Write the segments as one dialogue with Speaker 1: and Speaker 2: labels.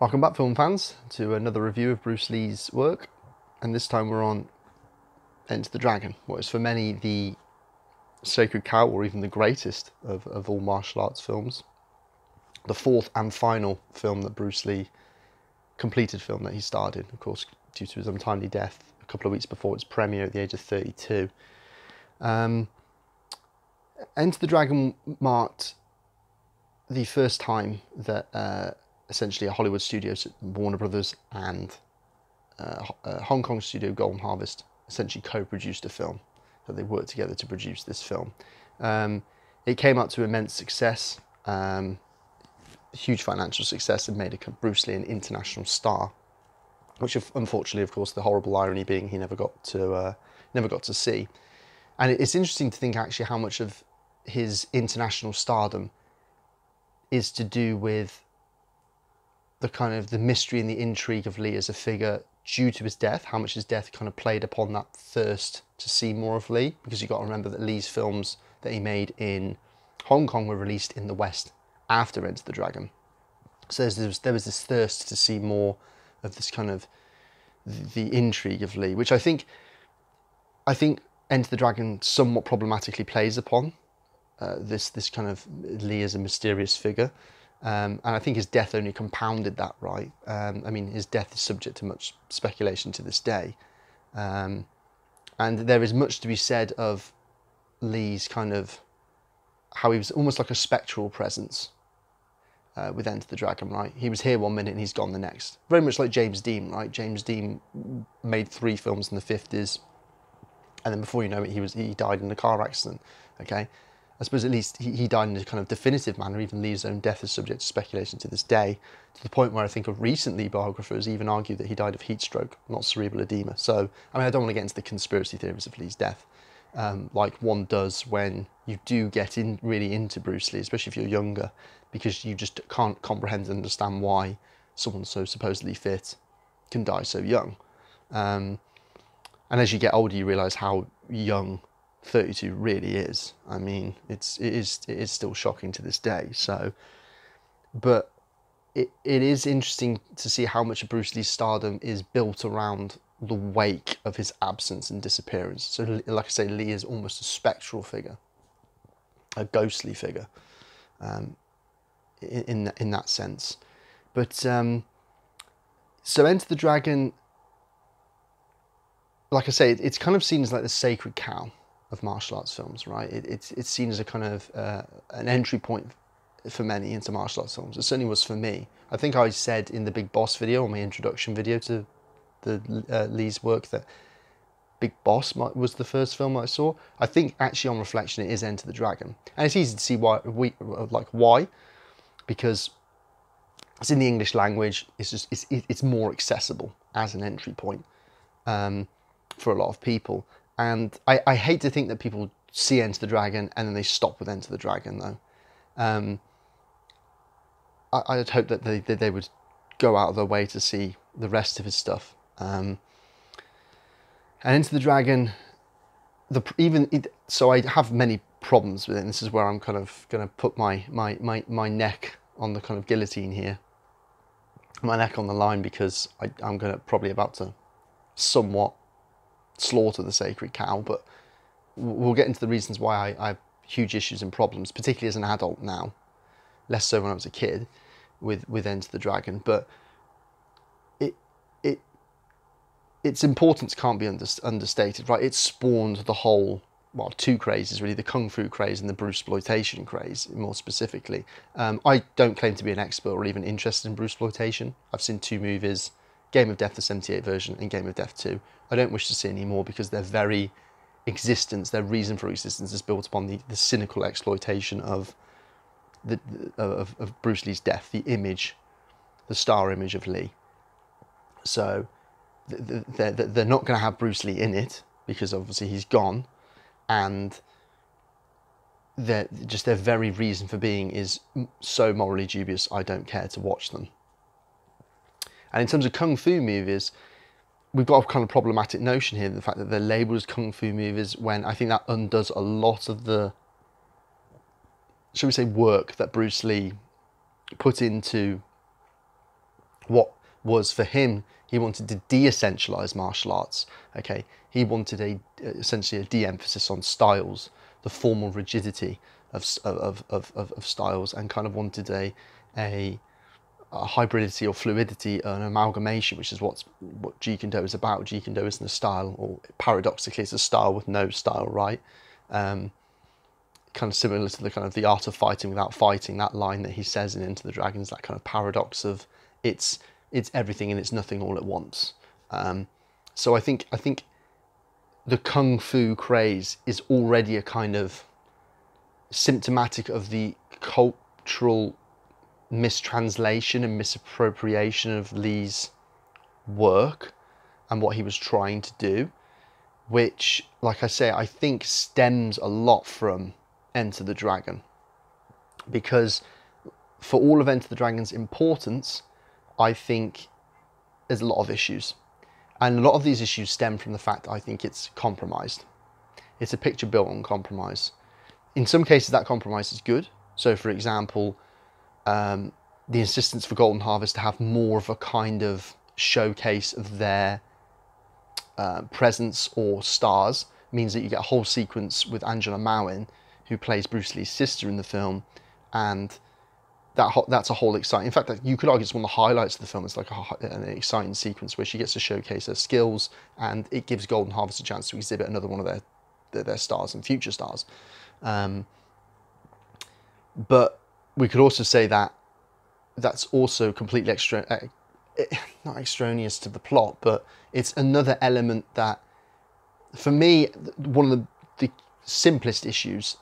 Speaker 1: Welcome back, film fans, to another review of Bruce Lee's work, and this time we're on Enter the Dragon, what is for many the sacred cow, or even the greatest of all martial arts films. The fourth and final film that Bruce Lee completed, film that he starred in, of course, due to his untimely death a couple of weeks before its premiere at the age of 32. Enter the Dragon marked the first time that essentially a Hollywood studio, Warner Brothers, and Hong Kong studio Golden Harvest essentially co-produced a film, that they worked together to produce this film. It came out to immense success, huge financial success, and made Bruce Lee an international star, which unfortunately, of course, the horrible irony being he never got to see. And it's interesting to think actually how much of his international stardom is to do with the kind of the mystery and the intrigue of Lee as a figure due to his death, how much his death kind of played upon that thirst to see more of Lee, because you've got to remember that Lee's films that he made in Hong Kong were released in the West after Enter the Dragon. So there was this thirst to see more of this kind of the intrigue of Lee, which I think Enter the Dragon somewhat problematically plays upon this kind of Lee as a mysterious figure. And I think his death only compounded that, right? I mean, his death is subject to much speculation to this day. And there is much to be said of Lee's kind of, how he was almost like a spectral presence with Enter the Dragon, right? He was here one minute and he's gone the next. Very much like James Dean, right? James Dean made 3 films in the 50s. And then before you know it, he died in a car accident, okay? I suppose at least he died in a kind of definitive manner. Even Lee's own death is subject to speculation to this day, to the point where I think of recent Lee biographers even argue that he died of heat stroke, not cerebral edema. So, I mean, I don't want to get into the conspiracy theories of Lee's death, like one does when you do get really into Bruce Lee, especially if you're younger, because you just can't comprehend and understand why someone so supposedly fit can die so young. And as you get older, you realise how young 32 really is. I mean, it is still shocking to this day. So, but it is interesting to see how much of Bruce Lee's stardom is built around the wake of his absence and disappearance. So, like I say, Lee is almost a spectral figure, a ghostly figure, in that sense. But so, Enter the Dragon, like I say, it's kind of seen as like the sacred cow of martial arts films, right? It's seen as a kind of an entry point for many into martial arts films. It certainly was for me. I think I said in the Big Boss video, or my introduction video to the Lee's work, that Big Boss was the first film I saw. I think actually on reflection it is Enter the Dragon, and it's easy to see why, because it's in the English language. It's more accessible as an entry point for a lot of people. And I hate to think that people see Enter the Dragon and then they stop with Enter the Dragon, though. I'd hope that they would go out of their way to see the rest of his stuff. And Enter the Dragon, so I have many problems with it, and this is where I'm kind of going to put my neck on the kind of guillotine here, my neck on the line, because I'm probably about to somewhat slaughter the sacred cow. But we'll get into the reasons why I have huge issues and problems, particularly as an adult now, less so when I was a kid, with Enter the Dragon. But its importance can't be understated, right? It spawned the whole, well, 2 crazes really, the Kung Fu craze and the Bruceploitation craze, more specifically. I don't claim to be an expert or even interested in Bruceploitation. I've seen 2 movies, Game of Death, the 78 version, and Game of Death 2. I don't wish to see any more, because their very existence, their reason for existence, is built upon the cynical exploitation of Bruce Lee's death, the image, the star image of Lee. So they're not going to have Bruce Lee in it, because obviously he's gone, and their very reason for being is so morally dubious, I don't care to watch them. And in terms of Kung Fu movies, we've got a kind of problematic notion here, the fact that they're labelled as Kung Fu movies, when I think that undoes a lot of the, shall we say, work that Bruce Lee put into What was for him, he wanted to de-essentialize martial arts. Okay, he wanted essentially a de-emphasis on styles, the formal rigidity of styles, and kind of wanted a hybridity or fluidity, an amalgamation, which is what Jeet Kune Do is about. Jeet Kune Do isn't a style, or paradoxically, it's a style with no style, right? Kind of similar to the kind of the art of fighting without fighting, that line that he says in Into the Dragons, that kind of paradox of it's everything and it's nothing all at once. So I think the kung fu craze is already a kind of symptomatic of the cultural mistranslation and misappropriation of Lee's work and what he was trying to do, which, like I say, I think stems a lot from Enter the Dragon, because for all of Enter the Dragon's importance, I think there's a lot of issues, and a lot of these issues stem from the fact that I think it's compromised. It's a picture built on compromise. In some cases that compromise is good. So for example, the insistence for Golden Harvest to have more of a kind of showcase of their presence or stars means that you get a whole sequence with Angela Mowin, who plays Bruce Lee's sister in the film, and that's a whole exciting. In fact, you could argue it's one of the highlights of the film. It's like an exciting sequence where she gets to showcase her skills, and it gives Golden Harvest a chance to exhibit another one of their stars and future stars. But we could also say that that's also completely not extraneous to the plot, but it's another element that, for me, one of the simplest issues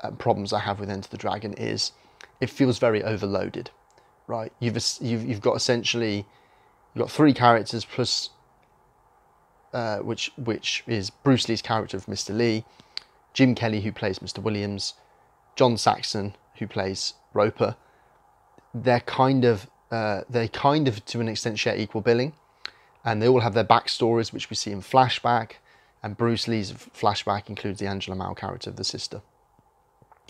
Speaker 1: and problems I have with Enter the Dragon is it feels very overloaded, right? You've got essentially, you've got 3 characters plus which is Bruce Lee's character of Mr. Lee, Jim Kelly, who plays Mr. Williams, John Saxon, who plays Roper. They kind of to an extent share equal billing, and they all have their backstories, which we see in flashback. And Bruce Lee's flashback includes the Angela Mao character of the sister,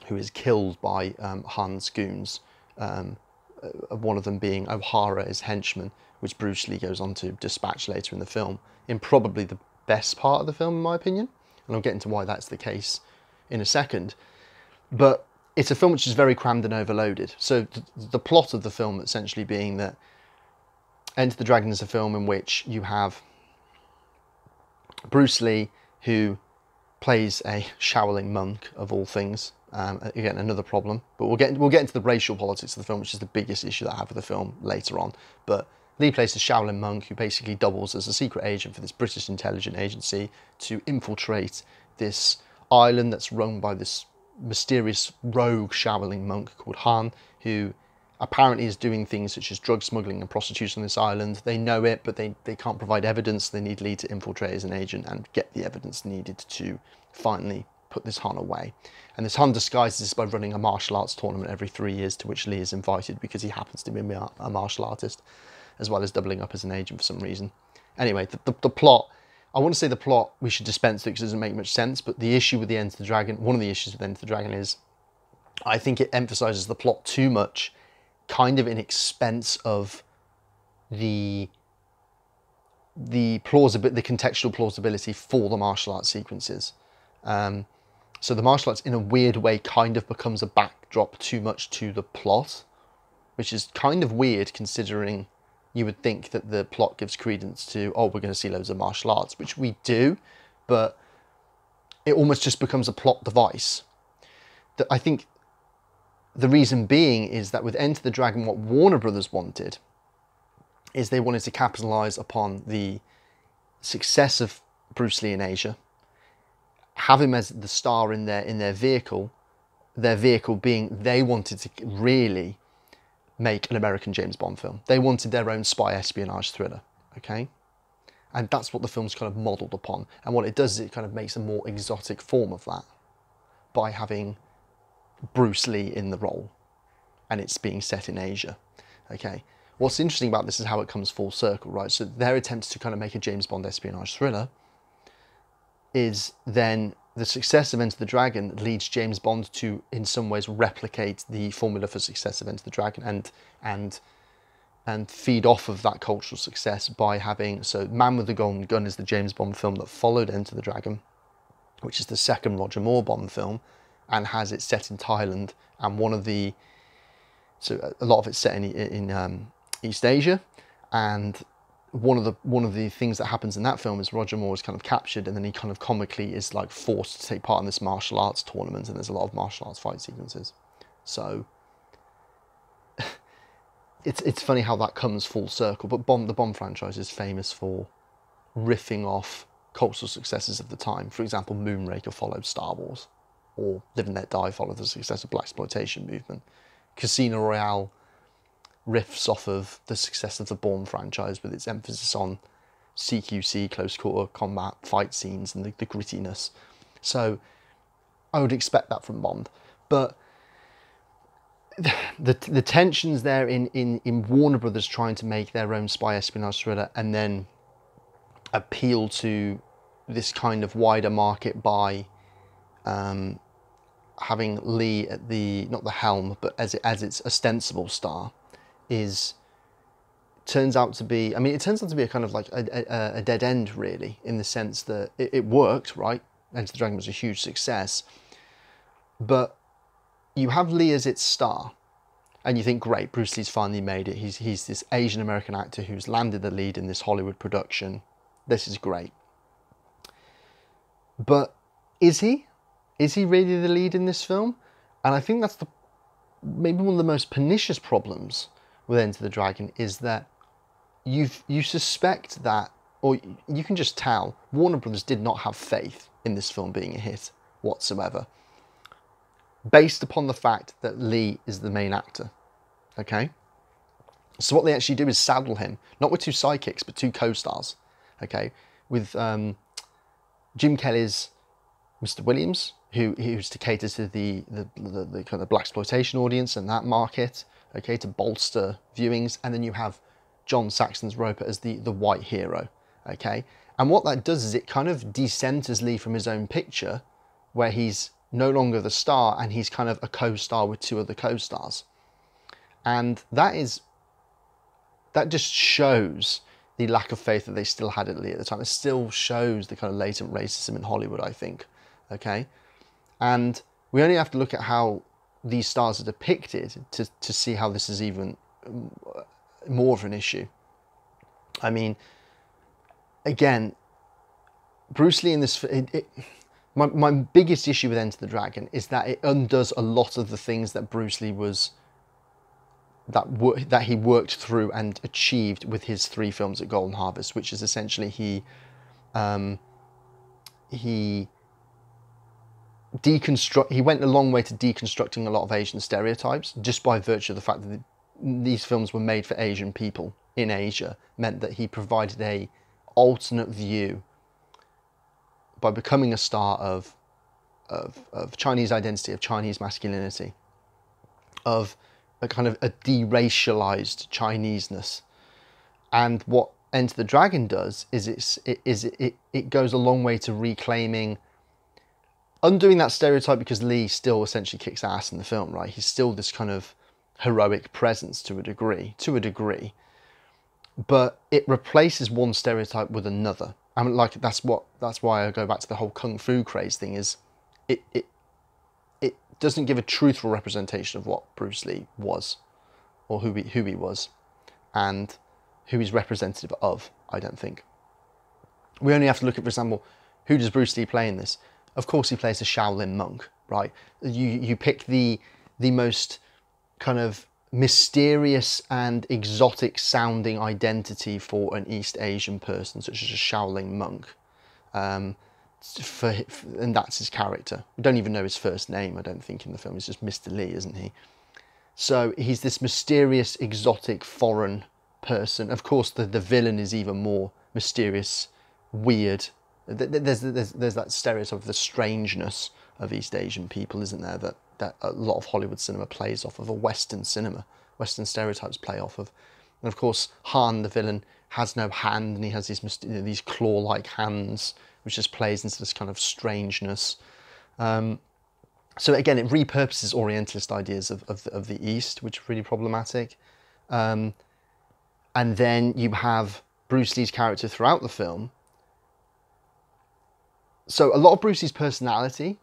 Speaker 1: who is killed by Han's goons, one of them being O'Hara, his henchman, which Bruce Lee goes on to dispatch later in the film, in probably the best part of the film, in my opinion. And I'll get into why that's the case in a second. But it's a film which is very crammed and overloaded. So the plot of the film essentially being that Enter the Dragon is a film in which you have Bruce Lee, who plays a Shaolin monk of all things. Again, another problem, but we'll get into the racial politics of the film, which is the biggest issue that I have with the film later on. But Lee plays a Shaolin monk who basically doubles as a secret agent for this British intelligence agency to infiltrate this island that's run by this mysterious rogue Shaolin monk called Han, who apparently is doing things such as drug smuggling and prostitution on this island. They know it, but they can't provide evidence. They need Lee to infiltrate as an agent and get the evidence needed to finally put this Han away. And this Han disguises this by running a martial arts tournament every 3 years, to which Lee is invited because he happens to be a martial artist, as well as doubling up as an agent for some reason. Anyway, the plot, I want to say the plot we should dispense with because it doesn't make much sense, but the issue with the Enter the Dragon, one of the issues with Enter the Dragon is, I think it emphasises the plot too much, kind of in expense of the contextual plausibility for the martial arts sequences. So the martial arts, in a weird way, kind of becomes a backdrop too much to the plot, which is kind of weird considering you would think that the plot gives credence to, oh, we're going to see loads of martial arts, which we do, but it almost just becomes a plot device. I think the reason being is that with Enter the Dragon, what Warner Brothers wanted is they wanted to capitalise upon the success of Bruce Lee in Asia, have him as the star in their vehicle being, they wanted to really make an American James Bond film. They wanted their own spy espionage thriller, okay? And that's what the film's kind of modelled upon. And what it does is it kind of makes a more exotic form of that by having Bruce Lee in the role, and it's being set in Asia, okay? What's interesting about this is how it comes full circle, right? So their attempts to kind of make a James Bond espionage thriller is then the success of Enter the Dragon leads James Bond to, in some ways, replicate the formula for success of Enter the Dragon and and feed off of that cultural success by having, so Man with the Golden Gun is the James Bond film that followed Enter the Dragon, which is the second Roger Moore Bond film, and has it set in Thailand, and so a lot of it's set in East Asia, and one of the things that happens in that film is Roger Moore is kind of captured, and then he kind of comically is like forced to take part in this martial arts tournament, and there's a lot of martial arts fight sequences. So it's funny how that comes full circle. But the Bond franchise is famous for riffing off cultural successes of the time. For example, Moonraker followed Star Wars, or Live and Let Die followed the success of blaxploitation movement. Casino Royale riffs off of the success of the Bourne franchise with its emphasis on CQC, close quarter combat fight scenes, and the grittiness. So I would expect that from Bond. But the tensions there in Warner Brothers trying to make their own spy espionage thriller and then appeal to this kind of wider market by having Lee at not the helm, but as its ostensible star, turns out to be a kind of like a dead end, really, in the sense that it worked, right? Enter the Dragon was a huge success, but you have Lee as its star, and you think, great, Bruce Lee's finally made it. He's this Asian American actor who's landed the lead in this Hollywood production. This is great. But is he? Is he really the lead in this film? And I think that's maybe one of the most pernicious problems with Enter the Dragon, is that you suspect that, or you can just tell, Warner Brothers did not have faith in this film being a hit whatsoever, based upon the fact that Lee is the main actor, okay? So what they actually do is saddle him, not with two sidekicks, but two co-stars, okay? With Jim Kelly's Mr. Williams, who's to cater to the kind of blaxploitation audience and that market, okay, to bolster viewings, and then you have John Saxon's Roper as the white hero, okay? And what that does is it kind of decenters Lee from his own picture, where he's no longer the star and he's kind of a co-star with two other co-stars. And that just shows the lack of faith that they still had in Lee at the time. It still shows the kind of latent racism in Hollywood, I think, okay? And we only have to look at how these stars are depicted to see how this is even more of an issue. I mean, again, Bruce Lee in this... My biggest issue with Enter the Dragon is that it undoes a lot of the things that Bruce Lee that he worked through and achieved with his 3 films at Golden Harvest, which is essentially he went a long way to deconstructing a lot of Asian stereotypes, just by virtue of the fact that these films were made for Asian people in Asia, meant that he provided a alternate view by becoming a star of Chinese identity, of Chinese masculinity, of a kind of a deracialized Chineseness. And what Enter the Dragon does is it goes a long way to reclaiming, undoing that stereotype, because Lee still essentially kicks ass in the film, right? He's still this kind of heroic presence to a degree, but it replaces one stereotype with another. I mean, like, that's why I go back to the whole kung fu craze thing, is it doesn't give a truthful representation of what Bruce Lee was, or who he was, and who he's representative of, I don't think. We only have to look at, for example, who does Bruce Lee play in this? Of course he plays a Shaolin monk, right? You pick the most kind of mysterious and exotic sounding identity for an East Asian person, such as a Shaolin monk, and that's his character. We don't even know his first name, I don't think, in the film. He's just Mr. Lee, isn't he? So he's this mysterious, exotic, foreign person. Of course, the villain is even more mysterious, weird. There's that stereotype of the strangeness of East Asian people, isn't there, that a lot of Hollywood cinema plays off of, or Western cinema, Western stereotypes play off of. And of course, Han, the villain, has no hand, and he has these claw-like hands, which just plays into this kind of strangeness. So again, it repurposes Orientalist ideas of the East, which are really problematic. And then you have Bruce Lee's character throughout the film. So a lot of Bruce Lee's personality,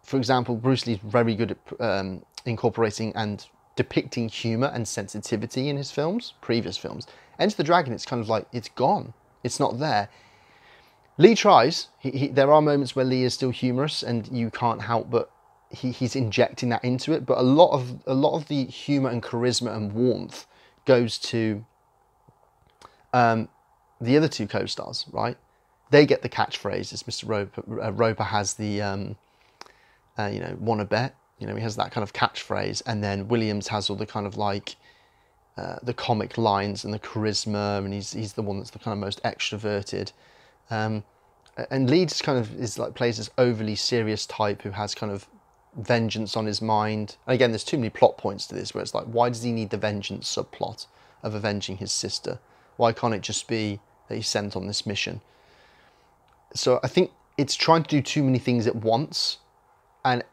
Speaker 1: for example, Bruce Lee's very good at incorporating and depicting humour and sensitivity in his films, previous films. Enter the Dragon, it's kind of like, it's gone. It's not there. Lee tries. There are moments where Lee is still humorous and you can't help but he's injecting that into it. But a lot of the humour and charisma and warmth goes to the other two co-stars, right? They get the catchphrases. Mr. Roper has the, wanna bet? He has that kind of catchphrase. And then Williams has all the kind of like, the comic lines and the charisma, and he's the one that's the kind of most extroverted. And Lee just kind of plays this overly serious type who has kind of vengeance on his mind. And again, there's too many plot points to this where it's like, why does he need the vengeance subplot of avenging his sister? Why can't it just be that he's sent on this mission? So I think it's trying to do too many things at once, and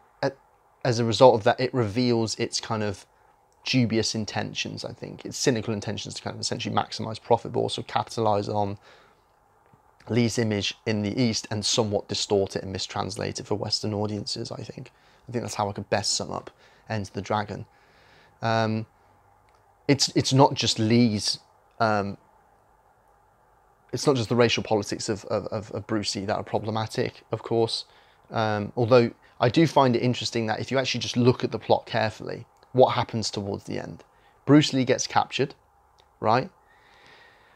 Speaker 1: as a result of that, it reveals its kind of dubious intentions. I think its cynical intentions to kind of essentially maximize profit, but also capitalize on Lee's image in the East and somewhat distort it and mistranslate it for Western audiences. I think that's how I could best sum up Enter the Dragon. It's not just Lee's. It's not just the racial politics of Bruce Lee that are problematic, of course. Although I do find it interesting that if you actually just look at the plot carefully, what happens towards the end? Bruce Lee gets captured, right,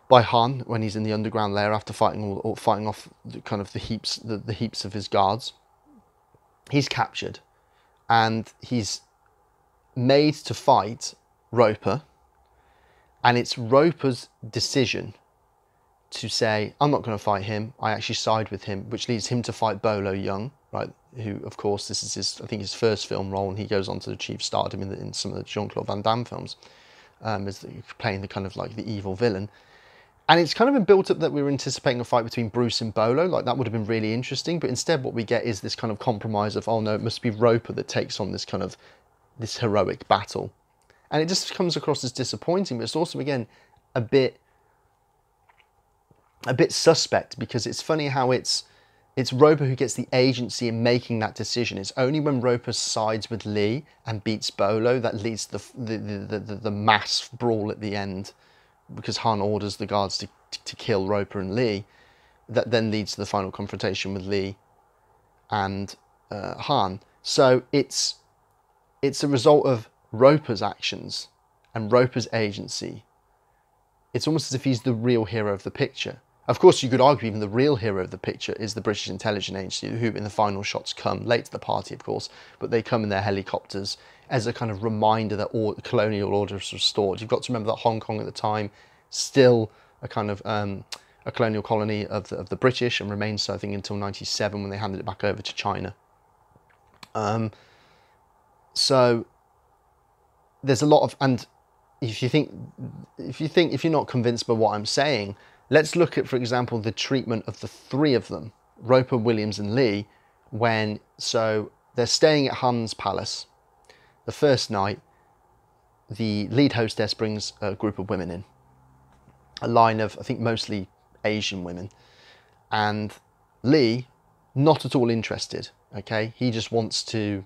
Speaker 1: by Han when he's in the underground lair after fighting off the heaps of his guards. He's captured, and he's made to fight Roper, and it's Roper's decision to say, I'm not going to fight him, I actually side with him, which leads him to fight Bolo Young, right, who, of course, this is his first film role, and he goes on to achieve stardom in some of the Jean-Claude Van Damme films, as playing the kind of like the evil villain. And it's kind of been built up that we were anticipating a fight between Bruce and Bolo, like that would have been really interesting, but instead what we get is this kind of compromise of, oh no, it must be Roper that takes on this heroic battle. And it just comes across as disappointing, but it's also, again, a bit suspect, because it's funny how it's Roper who gets the agency in making that decision. It's only when Roper sides with Lee and beats Bolo that leads to the mass brawl at the end, because Han orders the guards to kill Roper and Lee. That then leads to the final confrontation with Lee and Han. So it's a result of Roper's actions and Roper's agency. It's almost as if he's the real hero of the picture. Of course, you could argue even the real hero of the picture is the British intelligence agency, who in the final shots come late to the party, of course, but they come in their helicopters as a kind of reminder that all colonial order is restored. You've got to remember that Hong Kong at the time, still a kind of a colonial colony of the British, and remains so, I think, until 97 when they handed it back over to China. So there's a lot of, and if you're not convinced by what I'm saying, let's look at, for example, the treatment of the three of them, Roper, Williams and Lee, so they're staying at Han's palace. The first night, the lead hostess brings a group of women in, a line of, I think, mostly Asian women, and Lee, not at all interested, okay? He just wants to,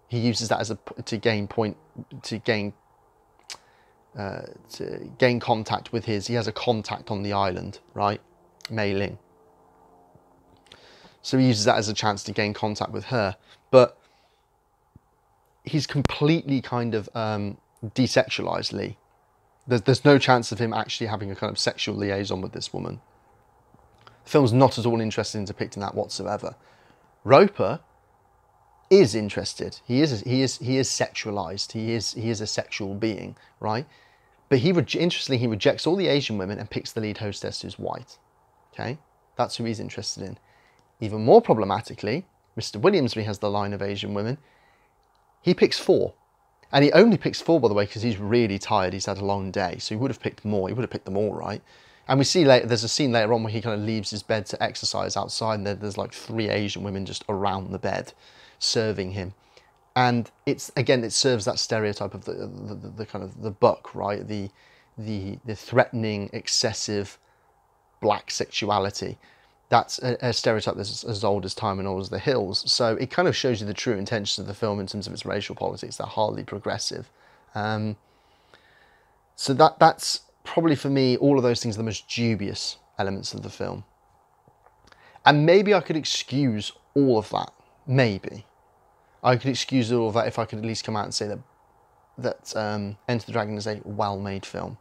Speaker 1: he uses that as to gain contact with he has a contact on the island, right? Mei Ling. So he uses that as a chance to gain contact with her. But he's completely kind of desexualized Lee. There's no chance of him actually having a kind of sexual liaison with this woman. The film's not at all interested in depicting that whatsoever. Roper is interested. He is sexualized. He is a sexual being, right? But interestingly, he rejects all the Asian women and picks the lead hostess, who's white. Okay, that's who he's interested in. Even more problematically, Mr. Williams, when he has the line of Asian women, he picks 4. And he only picks 4, by the way, because he's really tired. He's had a long day, so he would have picked more. He would have picked them all, right? And we see later, there's a scene later on where he kind of leaves his bed to exercise outside, and there's like 3 Asian women just around the bed, serving him. And it serves that stereotype of the kind of the buck, right? The the threatening, excessive black sexuality. That's a stereotype that's as old as time and old as the hills. So it kind of shows you the true intentions of the film in terms of its racial politics. They're hardly progressive. So that's probably, for me, all of those things are the most dubious elements of the film. And maybe I could excuse all of that. Maybe I could excuse all of that if I could at least come out and say that Enter the Dragon is a well-made film.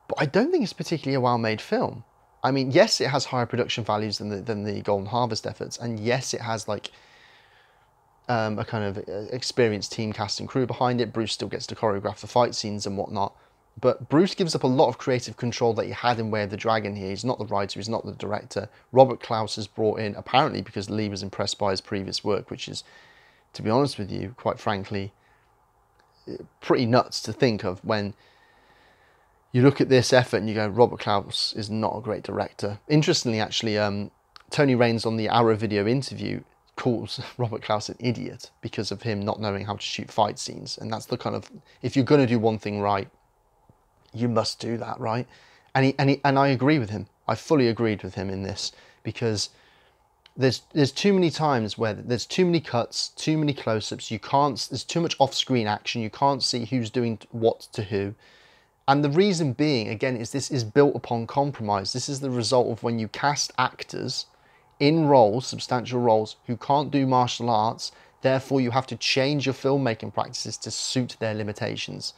Speaker 1: But I don't think it's particularly a well-made film. I mean, yes, it has higher production values than the Golden Harvest efforts, and yes, it has like a kind of experienced team, cast and crew behind it. Bruce still gets to choreograph the fight scenes and whatnot, but Bruce gives up a lot of creative control that he had in Way of the Dragon here. He's not the writer, he's not the director. Robert Klaus is brought in, apparently because Lee was impressed by his previous work, which is, to be honest with you, quite frankly, pretty nuts to think of when you look at this effort and you go, Robert Klaus is not a great director. Interestingly, actually, Tony Raines on the Arrow Video interview calls Robert Klaus an idiot because of him not knowing how to shoot fight scenes. And that's the kind of, if you're going to do one thing right, you must do that, right? And I agree with him. I fully agreed with him in this, because there's too many times where there's too many cuts, too many close-ups. There's too much off-screen action. You can't see who's doing what to who. And the reason being, again, is this is built upon compromise. This is the result of when you cast actors in roles, substantial roles, who can't do martial arts. Therefore, you have to change your filmmaking practices to suit their limitations.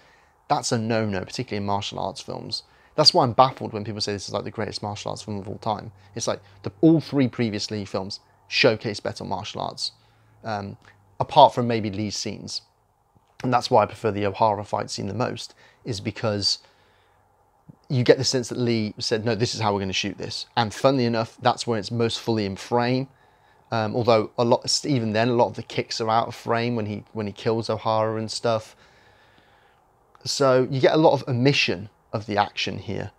Speaker 1: That's a no-no, particularly in martial arts films. That's why I'm baffled when people say this is like the greatest martial arts film of all time. It's like all three previous Lee films showcase better martial arts, apart from maybe Lee's scenes. And that's why I prefer the O'Hara fight scene the most, is because you get the sense that Lee said, no, this is how we're going to shoot this. And funnily enough, that's when it's most fully in frame. Although even then, a lot of the kicks are out of frame when he kills O'Hara and stuff. So you get a lot of omission of the action here,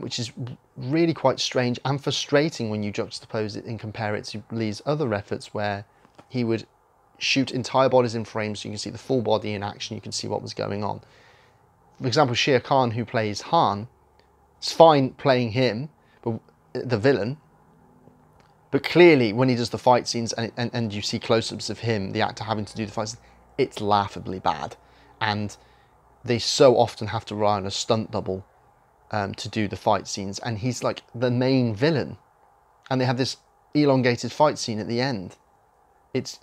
Speaker 1: which is really quite strange and frustrating when you juxtapose it and compare it to Lee's other efforts, where he would shoot entire bodies in frame so you can see the full body in action, you can see what was going on. For example, Shere Khan, who plays Han, is fine playing him, but the villain, but clearly when he does the fight scenes and you see close-ups of him, the actor having to do the fights, it's laughably bad. And they so often have to rely on a stunt double to do the fight scenes, and he's like the main villain, and they have this elongated fight scene at the end.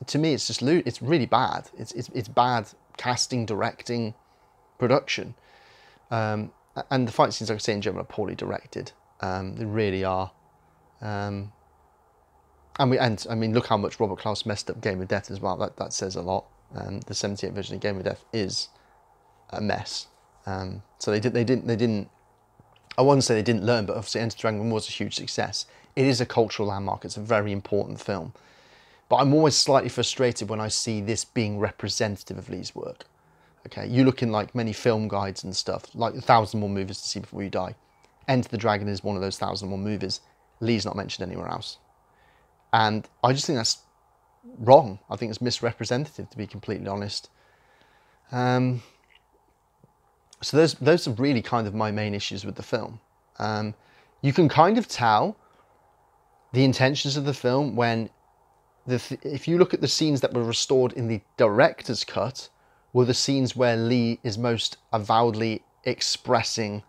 Speaker 1: To me, it's just it's really bad. It's bad casting, directing, production, and the fight scenes, like I say, in general, are poorly directed. They really are. And I mean, look how much Robert Klaus messed up Game of Death as well. That says a lot. The 78 version of Game of Death is a mess. So they didn't. I wouldn't say they didn't learn, but obviously Enter the Dragon was a huge success. It is a cultural landmark. It's a very important film. But I'm always slightly frustrated when I see this being representative of Lee's work. Okay, you look in like many film guides and stuff, like 1,000 More Movies to See Before You Die. Enter the Dragon is one of those 1,000 more movies. Lee's not mentioned anywhere else. And I just think that's wrong. I think it's misrepresentative, to be completely honest. So those are really kind of my main issues with the film. You can kind of tell the intentions of the film when if you look at the scenes that were restored in the director's cut, were the scenes where Lee is most avowedly expressing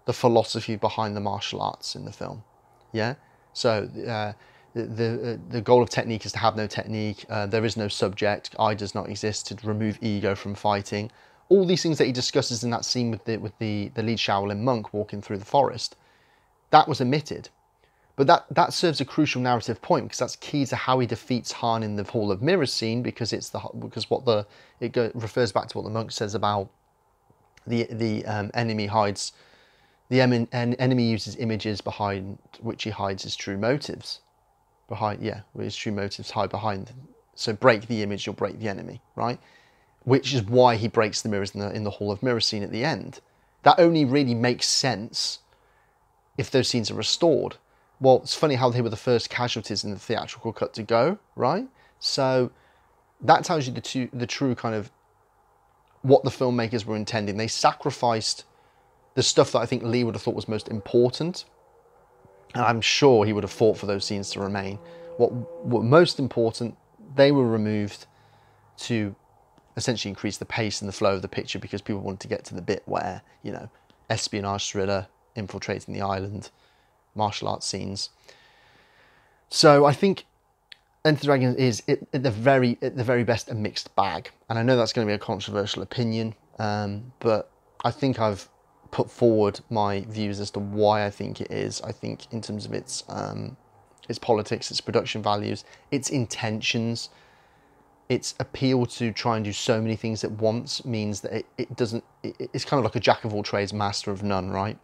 Speaker 1: the philosophy behind the martial arts in the film. Yeah? So the goal of technique is to have no technique. There is no subject. I does not exist, to remove ego from fighting. All these things that he discusses in that scene with the lead Shaolin monk walking through the forest, that was omitted. But that serves a crucial narrative point, because that's key to how he defeats Han in the Hall of Mirrors scene, because it refers back to what the monk says about the enemy hides, enemy uses images behind which he hides his true motives. His true motives hide behind. So break the image, you'll break the enemy, right? Which is why he breaks the mirrors in the Hall of Mirrors scene at the end. That only really makes sense if those scenes are restored. Well, it's funny how they were the first casualties in the theatrical cut to go, right? So that tells you the true kind of what the filmmakers were intending. They sacrificed the stuff that I think Lee would have thought was most important, and I'm sure he would have fought for those scenes to remain. What were most important, they were removed to essentially increase the pace and the flow of the picture, because people wanted to get to the bit where, you know, espionage thriller, infiltrating the island, martial arts scenes. So I think Enter the Dragon is at the very best a mixed bag, and I know that's going to be a controversial opinion, but I think I've put forward my views as to why I think it is. I think in terms of its politics, its production values, its intentions, its appeal to try and do so many things at once means that it's kind of like a jack of all trades, master of none, right?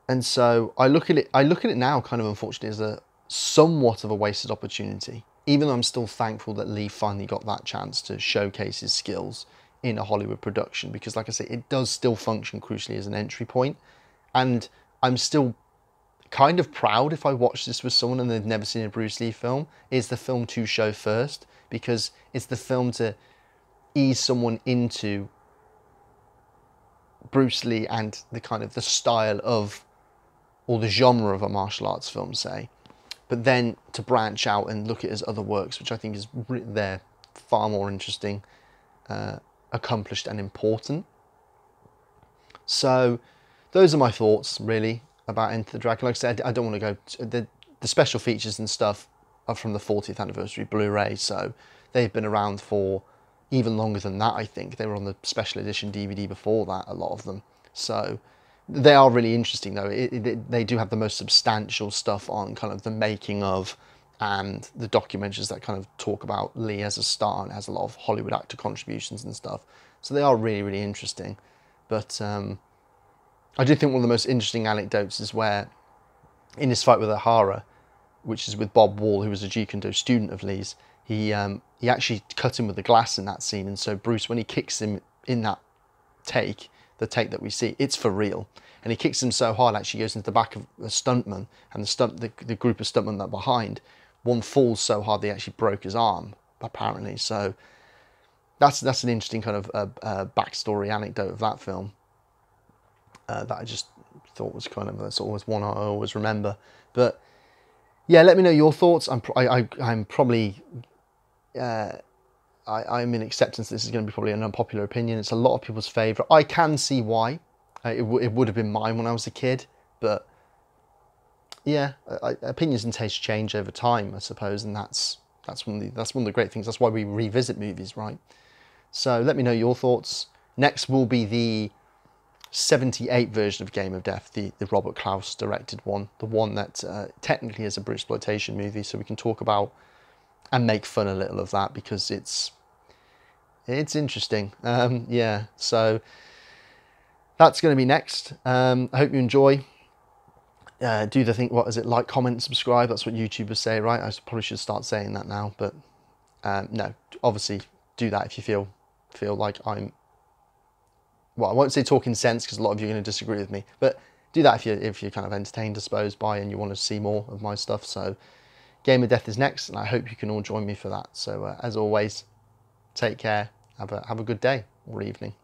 Speaker 1: And so I look at it now kind of, unfortunately, as a somewhat of a wasted opportunity, even though I'm still thankful that Lee finally got that chance to showcase his skills in a Hollywood production, because like I say, it does still function crucially as an entry point. And I'm still kind of proud, if I watch this with someone and they've never seen a Bruce Lee film, is the film to show first, because it's the film to ease someone into Bruce Lee and the kind of the style of, or the genre of a martial arts film, say, but then to branch out and look at his other works, which I think is they're far more interesting, accomplished and important. So those are my thoughts really about Enter the Dragon. Like I said, I don't want to go the special features and stuff are from the 40th anniversary Blu-ray, so they've been around for even longer than that. I think they were on the special edition DVD before that, a lot of them. So they are really interesting though. They do have the most substantial stuff on kind of the making of, and the documentaries that kind of talk about Lee as a star, and has a lot of Hollywood actor contributions and stuff. So they are really, really interesting. But I do think one of the most interesting anecdotes is where, in his fight with O'Hara, which is with Bob Wall, who was a Jeet Kune Do student of Lee's, he actually cut him with the glass in that scene. And so Bruce, when he kicks him in that take, the take that we see, it's for real. And he kicks him so hard, actually goes into the back of a stuntman, and the group of stuntmen that are behind, one falls so hard they actually broke his arm, apparently. So that's an interesting kind of backstory anecdote of that film that I just thought was kind of, that's always one I always remember. But yeah, let me know your thoughts. I'm probably I'm in acceptance this is going to be probably an unpopular opinion. It's a lot of people's favourite. I can see why. It would have been mine when I was a kid, but yeah, opinions and tastes change over time, I suppose, and that's one of the great things. That's why we revisit movies, right? So let me know your thoughts. Next will be the 78 version of Game of Death, the Robert Klaus directed one, the one that technically is a Bruceploitation movie, so we can talk about and make fun a little of that, because it's interesting. Yeah, so that's going to be next. I hope you enjoy. Do the thing, what is it, like, comment, subscribe? That's what YouTubers say, right? I probably should start saying that now, but no, obviously do that if you feel like I'm, well, I won't say talking sense, because a lot of you are going to disagree with me, but do that if you're kind of entertained, I suppose, by, and you want to see more of my stuff. So Game of Death is next, and I hope you can all join me for that. So as always, take care, have a good day or evening.